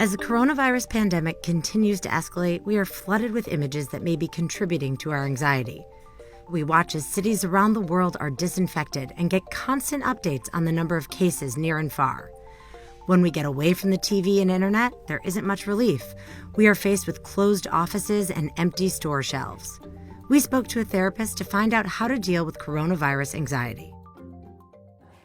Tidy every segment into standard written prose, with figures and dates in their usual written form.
As the coronavirus pandemic continues to escalate, we are flooded with images that may be contributing to our anxiety. We watch as cities around the world are disinfected and get constant updates on the number of cases near and far. When we get away from the TV and internet, there isn't much relief. We are faced with closed offices and empty store shelves. We spoke to a therapist to find out how to deal with coronavirus anxiety.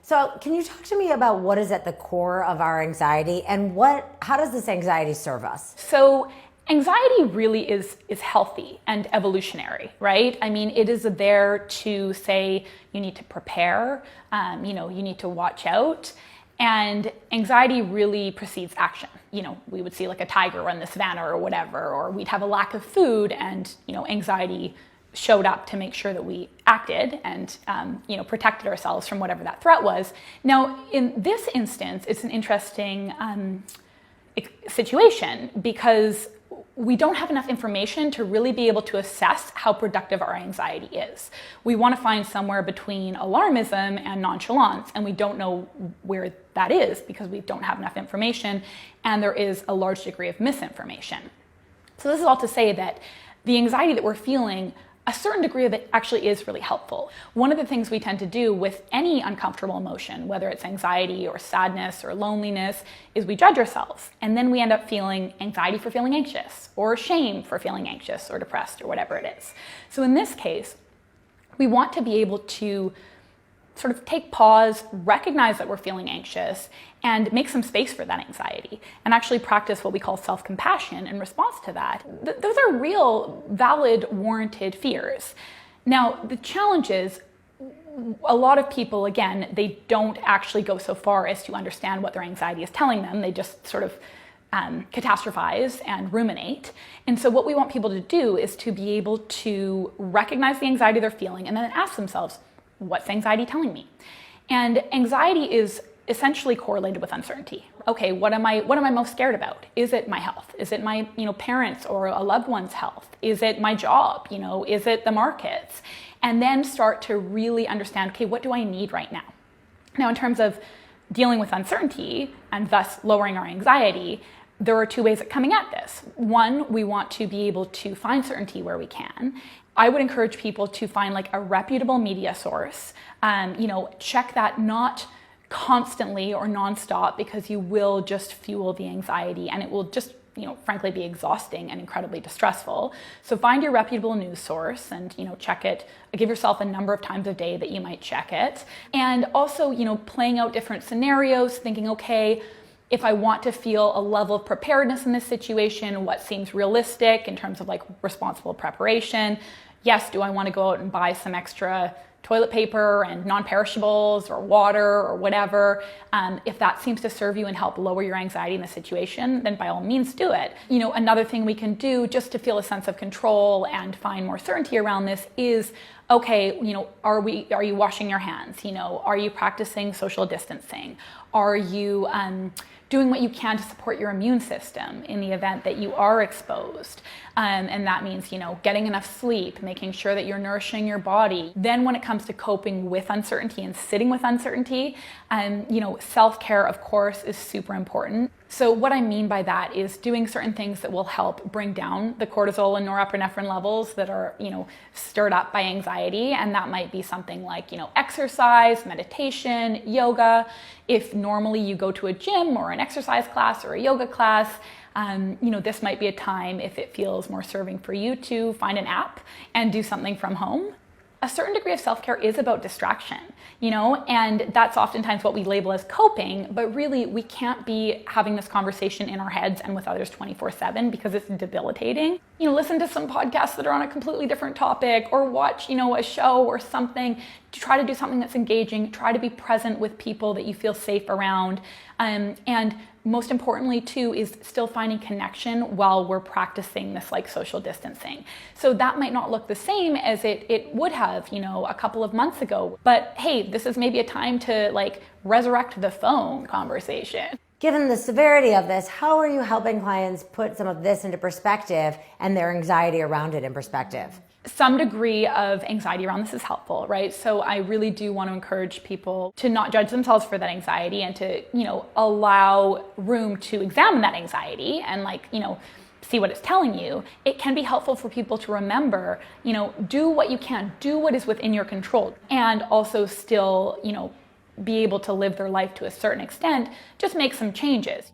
So can you talk to me about what is at the core of our anxiety and how does this anxiety serve us? So anxiety really is healthy and evolutionary, right? I mean, it is there to say you need to prepare, you need to watch out. And anxiety really precedes action. We would see like a tiger run the savannah or whatever, or we'd have a lack of food and, anxiety showed up to make sure that we acted and, protected ourselves from whatever that threat was. Now, in this instance, it's an interesting situation because we don't have enough information to really be able to assess how productive our anxiety is. We want to find somewhere between alarmism and nonchalance, and we don't know where that is because we don't have enough information, and there is a large degree of misinformation. So this is all to say that the anxiety that we're feeling, a certain degree of it actually is really helpful. One of the things we tend to do with any uncomfortable emotion, whether it's anxiety or sadness or loneliness, is we judge ourselves. And then we end up feeling anxiety for feeling anxious, or shame for feeling anxious or depressed or whatever it is. So in this case, we want to be able to sort of take pause, recognize that we're feeling anxious, and make some space for that anxiety, and actually practice what we call self-compassion in response to that. Those are real, valid, warranted fears. Now, the challenge is, a lot of people, again, they don't actually go so far as to understand what their anxiety is telling them. They just sort of catastrophize and ruminate. And so what we want people to do is to be able to recognize the anxiety they're feeling and then ask themselves, what's anxiety telling me? And anxiety is essentially correlated with uncertainty. Okay, what am I most scared about? Is it my health? Is it my parents or a loved one's health? Is it my job? Is it the markets? And then start to really understand, okay, what do I need right now? Now, in terms of dealing with uncertainty and thus lowering our anxiety, there are two ways of coming at this. One, we want to be able to find certainty where we can. I would encourage people to find like a reputable media source. Check that not constantly or nonstop, because you will just fuel the anxiety and it will just, frankly be exhausting and incredibly distressful. So find your reputable news source and, check it. Give yourself a number of times a day that you might check it. And also, playing out different scenarios, thinking, okay, if I want to feel a level of preparedness in this situation, what seems realistic in terms of like responsible preparation? Yes, do I want to go out and buy some extra toilet paper and non-perishables or water or whatever? If that seems to serve you and help lower your anxiety in the situation, then by all means do it. Another thing we can do just to feel a sense of control and find more certainty around this is, okay, are you washing your hands? Are you practicing social distancing? Are you doing what you can to support your immune system in the event that you are exposed? And that means, getting enough sleep, making sure that you're nourishing your body. Then when it comes to coping with uncertainty and sitting with uncertainty, self-care, of course, is super important. So what I mean by that is doing certain things that will help bring down the cortisol and norepinephrine levels that are, stirred up by anxiety. And that might be something like, exercise, meditation, yoga. If normally you go to a gym or an exercise class or a yoga class, this might be a time, if it feels more serving for you, to find an app and do something from home. A certain degree of self-care is about distraction, and that's oftentimes what we label as coping, but really we can't be having this conversation in our heads and with others 24/7 because it's debilitating. Listen to some podcasts that are on a completely different topic, or watch, a show or something to try to do something that's engaging. Try to be present with people that you feel safe around. And most importantly too is still finding connection while we're practicing this like social distancing. So that might not look the same as it would have, a couple of months ago. But hey, this is maybe a time to like resurrect the phone conversation. Given the severity of this, how are you helping clients put some of this into perspective and their anxiety around it in perspective? Some degree of anxiety around this is helpful, right? So I really do want to encourage people to not judge themselves for that anxiety and to, allow room to examine that anxiety and see what it's telling you. It can be helpful for people to remember, do what you can, do what is within your control, and also still, be able to live their life to a certain extent, just make some changes.